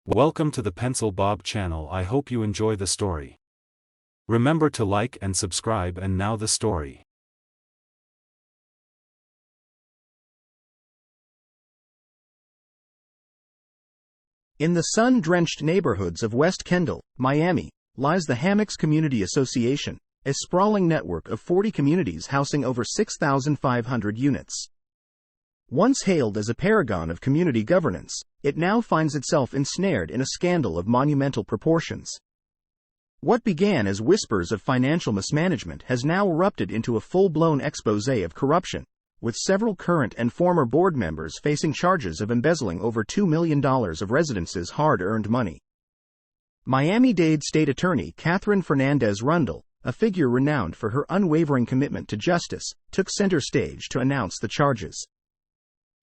Welcome to the Pencil Bob channel. I hope you enjoy the story. Remember to like and subscribe. And now the story. In the sun-drenched neighborhoods of West Kendall, Miami, lies the Hammocks Community Association, a sprawling network of 40 communities housing over 6,500 units. Once hailed as a paragon of community governance, it now finds itself ensnared in a scandal of monumental proportions. What began as whispers of financial mismanagement has now erupted into a full-blown exposé of corruption, with several current and former board members facing charges of embezzling over $2 million of residents' hard-earned money. Miami-Dade State Attorney Catherine Fernandez Rundle, a figure renowned for her unwavering commitment to justice, took center stage to announce the charges.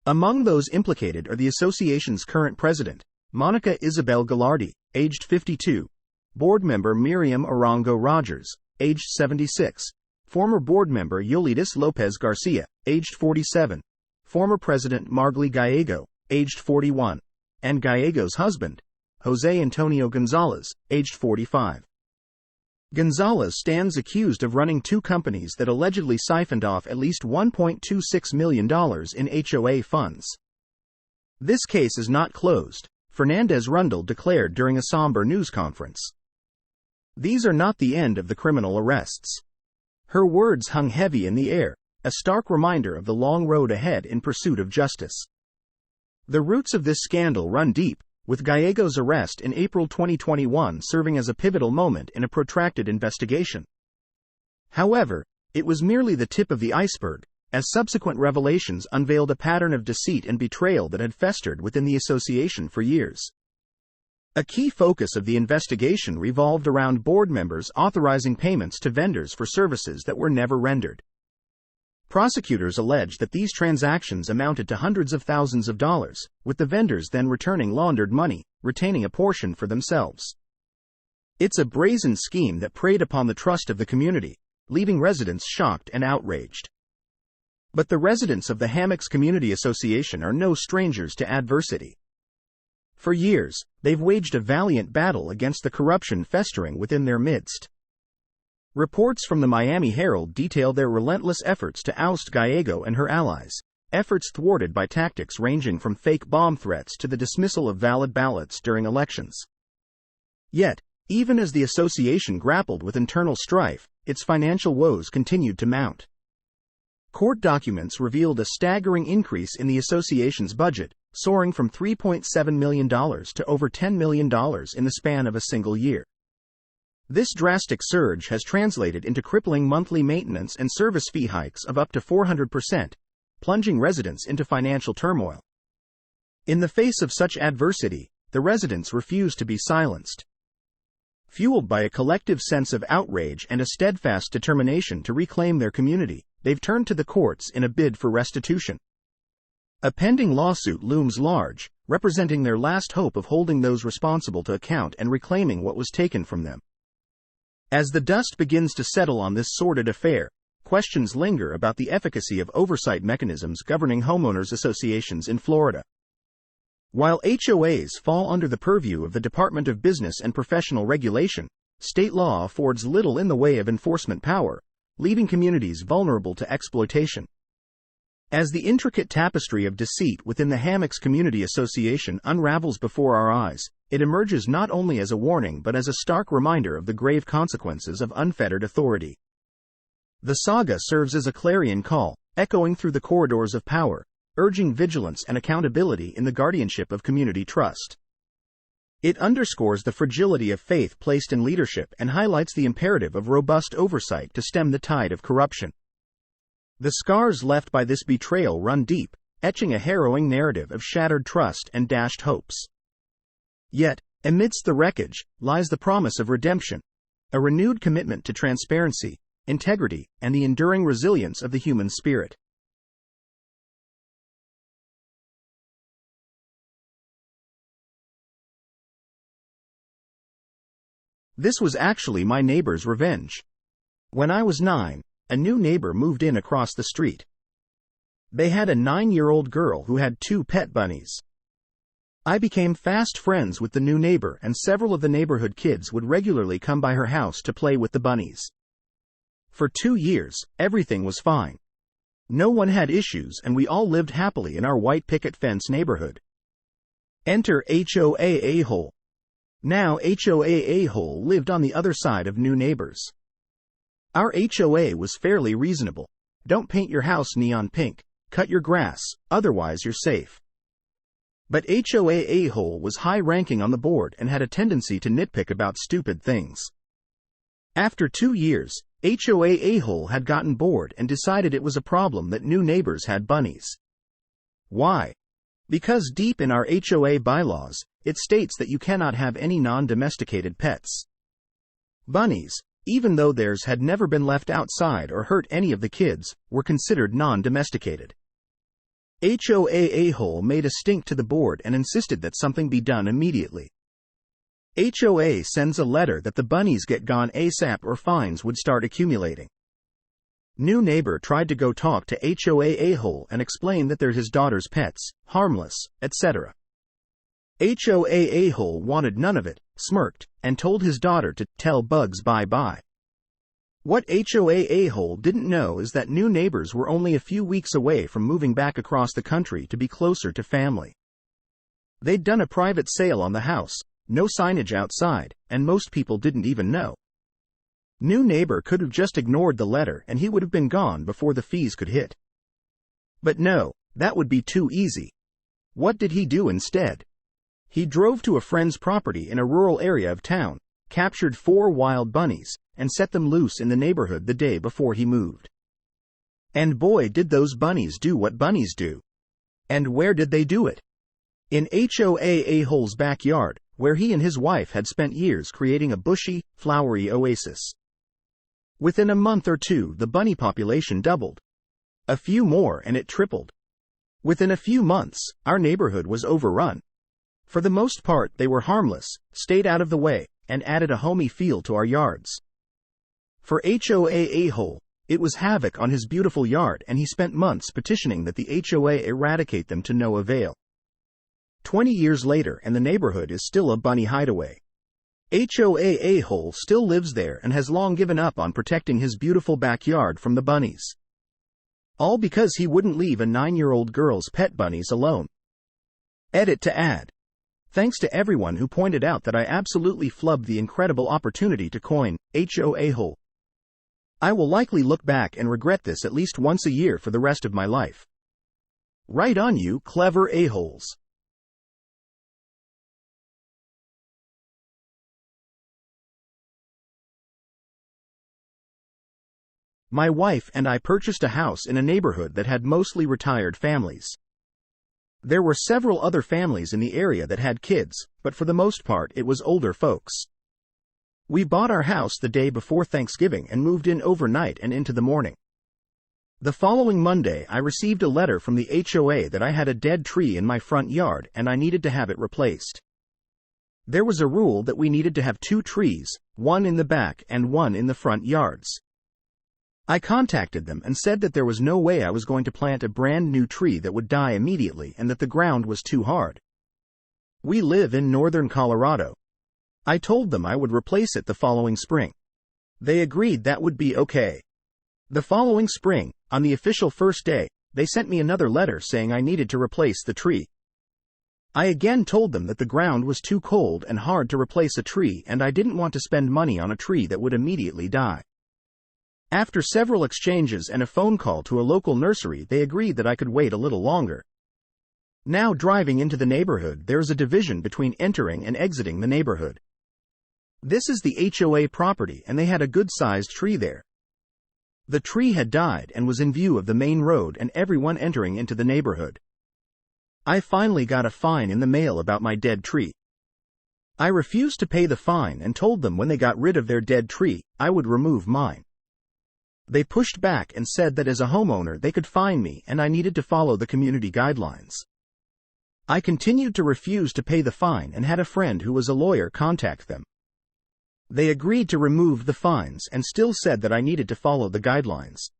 Among those implicated are the association's current president, Monica Isabel Gilardi, aged 52, board member Miriam Arango Rogers, aged 76, former board member Yolitis Lopez Garcia, aged 47, former president Margley Gallego, aged 41, and Gallego's husband, Jose Antonio Gonzalez, aged 45. Gonzalez stands accused of running two companies that allegedly siphoned off at least $1.26 million in HOA funds. This case is not closed, Fernandez Rundle declared during a somber news conference. These are not the end of the criminal arrests. Her words hung heavy in the air, a stark reminder of the long road ahead in pursuit of justice. The roots of this scandal run deep, with Gallego's arrest in April 2021 serving as a pivotal moment in a protracted investigation. However, it was merely the tip of the iceberg, as subsequent revelations unveiled a pattern of deceit and betrayal that had festered within the association for years. A key focus of the investigation revolved around board members authorizing payments to vendors for services that were never rendered. Prosecutors alleged that these transactions amounted to hundreds of thousands of dollars, with the vendors then returning laundered money, retaining a portion for themselves. It's a brazen scheme that preyed upon the trust of the community, leaving residents shocked and outraged. But the residents of the Hammocks Community Association are no strangers to adversity. For years, they've waged a valiant battle against the corruption festering within their midst. Reports from the Miami Herald detail their relentless efforts to oust Gallego and her allies, efforts thwarted by tactics ranging from fake bomb threats to the dismissal of valid ballots during elections. Yet, even as the association grappled with internal strife, its financial woes continued to mount. Court documents revealed a staggering increase in the association's budget, soaring from $3.7 million to over $10 million in the span of a single year. This drastic surge has translated into crippling monthly maintenance and service fee hikes of up to 400%, plunging residents into financial turmoil. In the face of such adversity, the residents refuse to be silenced. Fueled by a collective sense of outrage and a steadfast determination to reclaim their community, they've turned to the courts in a bid for restitution. A pending lawsuit looms large, representing their last hope of holding those responsible to account and reclaiming what was taken from them. As the dust begins to settle on this sordid affair, questions linger about the efficacy of oversight mechanisms governing homeowners associations in Florida. While HOAs fall under the purview of the Department of Business and Professional Regulation, state law affords little in the way of enforcement power, leaving communities vulnerable to exploitation. As the intricate tapestry of deceit within the Hammocks Community Association unravels before our eyes, it emerges not only as a warning but as a stark reminder of the grave consequences of unfettered authority. The saga serves as a clarion call, echoing through the corridors of power, urging vigilance and accountability in the guardianship of community trust. It underscores the fragility of faith placed in leadership and highlights the imperative of robust oversight to stem the tide of corruption. The scars left by this betrayal run deep, etching a harrowing narrative of shattered trust and dashed hopes. Yet, amidst the wreckage, lies the promise of redemption, a renewed commitment to transparency, integrity, and the enduring resilience of the human spirit. This was actually my neighbor's revenge. When I was 9, a new neighbor moved in across the street. They had a 9-year-old girl who had 2 pet bunnies. I became fast friends with the new neighbor, and several of the neighborhood kids would regularly come by her house to play with the bunnies. For 2 years, everything was fine. No one had issues, and we all lived happily in our white picket fence neighborhood. Enter HOA a-hole. Now HOA a-hole lived on the other side of new neighbors. Our HOA was fairly reasonable. Don't paint your house neon pink, cut your grass, otherwise you're safe. But HOA a-hole was high-ranking on the board and had a tendency to nitpick about stupid things. After 2 years, HOA a-hole had gotten bored and decided it was a problem that new neighbors had bunnies. Why? Because deep in our HOA bylaws, it states that you cannot have any non-domesticated pets. Bunnies, even though theirs had never been left outside or hurt any of the kids, were considered non-domesticated. HOA a-hole made a stink to the board and insisted that something be done immediately. HOA sends a letter that the bunnies get gone ASAP or fines would start accumulating. New neighbor tried to go talk to HOA a-hole and explain that they're his daughter's pets, harmless, etc. HOA a-hole wanted none of it, smirked, and told his daughter to tell bugs bye-bye. What HOA a-hole didn't know is that new neighbors were only a few weeks away from moving back across the country to be closer to family. They'd done a private sale on the house, no signage outside, and most people didn't even know. New neighbor could have just ignored the letter and he would have been gone before the fees could hit. But no, that would be too easy. What did he do instead? He drove to a friend's property in a rural area of town, captured 4 wild bunnies, and set them loose in the neighborhood the day before he moved. And boy, did those bunnies do what bunnies do. And where did they do it? In HOA a-hole's backyard, where he and his wife had spent years creating a bushy, flowery oasis. Within a month or two, the bunny population doubled. A few more and it tripled. Within a few months, our neighborhood was overrun. For the most part, they were harmless, stayed out of the way, and added a homey feel to our yards. For HOA a-hole, it was havoc on his beautiful yard, and he spent months petitioning that the HOA eradicate them to no avail. 20 years later, and the neighborhood is still a bunny hideaway. HOA a-hole still lives there and has long given up on protecting his beautiful backyard from the bunnies. All because he wouldn't leave a 9-year-old girl's pet bunnies alone. Edit to add. Thanks to everyone who pointed out that I absolutely flubbed the incredible opportunity to coin HOA a-hole. I will likely look back and regret this at least once a year for the rest of my life. Right on you, clever a-holes. My wife and I purchased a house in a neighborhood that had mostly retired families. There were several other families in the area that had kids, but for the most part it was older folks. We bought our house the day before Thanksgiving and moved in overnight and into the morning. The following Monday I received a letter from the HOA that I had a dead tree in my front yard and I needed to have it replaced. There was a rule that we needed to have 2 trees, one in the back and one in the front yards. I contacted them and said that there was no way I was going to plant a brand new tree that would die immediately and that the ground was too hard. We live in northern Colorado. I told them I would replace it the following spring. They agreed that would be okay. The following spring, on the official first day, they sent me another letter saying I needed to replace the tree. I again told them that the ground was too cold and hard to replace a tree and I didn't want to spend money on a tree that would immediately die. After several exchanges and a phone call to a local nursery, they agreed that I could wait a little longer. Now driving into the neighborhood, there is a division between entering and exiting the neighborhood. This is the HOA property and they had a good-sized tree there. The tree had died and was in view of the main road and everyone entering into the neighborhood. I finally got a fine in the mail about my dead tree. I refused to pay the fine and told them when they got rid of their dead tree, I would remove mine. They pushed back and said that as a homeowner they could fine me and I needed to follow the community guidelines. I continued to refuse to pay the fine and had a friend who was a lawyer contact them. They agreed to remove the fines and still said that I needed to follow the guidelines.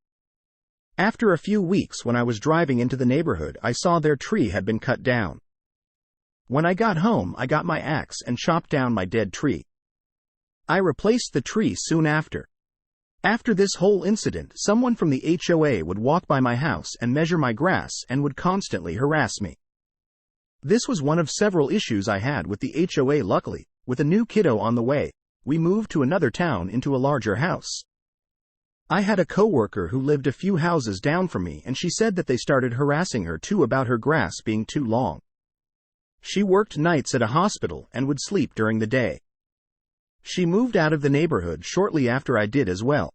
After a few weeks, when I was driving into the neighborhood, I saw their tree had been cut down. When I got home, I got my axe and chopped down my dead tree. I replaced the tree soon after. After this whole incident, someone from the HOA would walk by my house and measure my grass and would constantly harass me. This was one of several issues I had with the HOA. Luckily, with a new kiddo on the way, we moved to another town into a larger house. I had a coworker who lived a few houses down from me, and she said that they started harassing her too about her grass being too long. She worked nights at a hospital and would sleep during the day. She moved out of the neighborhood shortly after I did as well.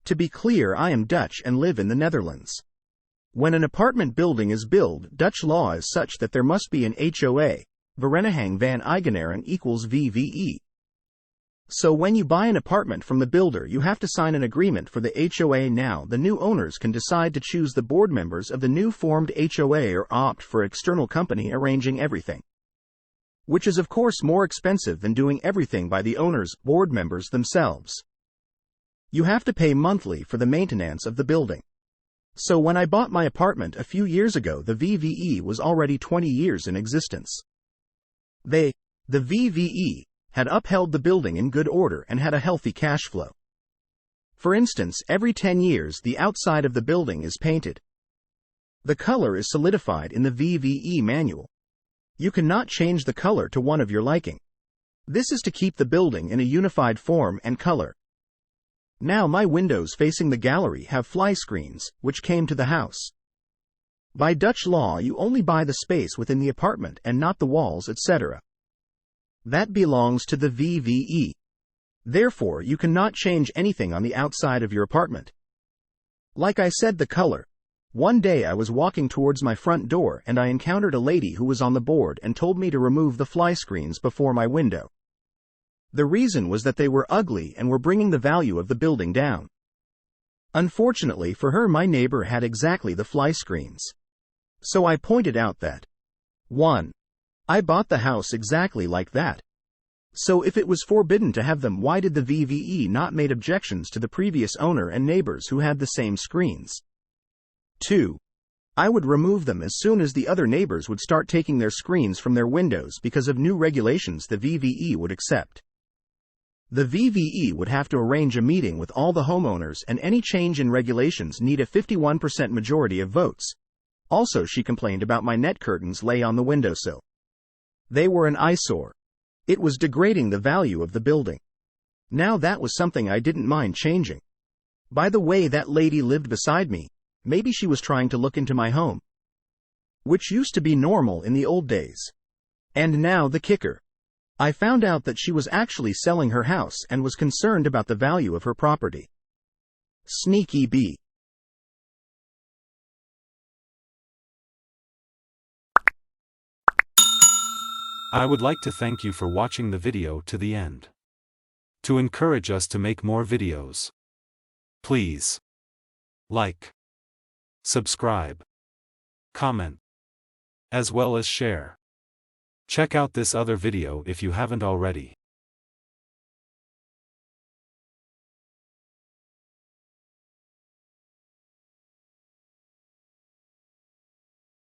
To be clear, I am Dutch and live in the Netherlands. When an apartment building is built, Dutch law is such that there must be an HOA, Vereniging van Eigenaren equals VVE. So when you buy an apartment from the builder, you have to sign an agreement for the HOA. Now, the new owners can decide to choose the board members of the new formed HOA or opt for external company arranging everything, which is of course more expensive than doing everything by the owners, board members themselves. You have to pay monthly for the maintenance of the building. So when I bought my apartment a few years ago, the VVE was already 20 years in existence. The VVE, had upheld the building in good order and had a healthy cash flow. For instance, every 10 years the outside of the building is painted. The color is solidified in the VVE manual. You cannot change the color to one of your liking. This is to keep the building in a unified form and color. Now my windows facing the gallery have fly screens, which came to the house. By Dutch law, you only buy the space within the apartment and not the walls, etc. That belongs to the VVE. Therefore, you cannot change anything on the outside of your apartment. Like I said, the color. One day I was walking towards my front door and I encountered a lady who was on the board and told me to remove the fly screens before my window. The reason was that they were ugly and were bringing the value of the building down. Unfortunately for her, my neighbor had exactly the fly screens. So I pointed out that 1. I bought the house exactly like that. So if it was forbidden to have them, why did the VVE not make objections to the previous owner and neighbors who had the same screens? 2. I would remove them as soon as the other neighbors would start taking their screens from their windows because of new regulations the VVE would accept. The VVE would have to arrange a meeting with all the homeowners, and any change in regulations need a 51% majority of votes. Also, she complained about my net curtains lay on the windowsill. They were an eyesore. It was degrading the value of the building. Now that was something I didn't mind changing. By the way, that lady lived beside me. Maybe she was trying to look into my home, which used to be normal in the old days. And now the kicker. I found out that she was actually selling her house and was concerned about the value of her property. Sneaky bee. I would like to thank you for watching the video to the end. To encourage us to make more videos, please like, subscribe, comment, as well as share. Check out this other video if you haven't already.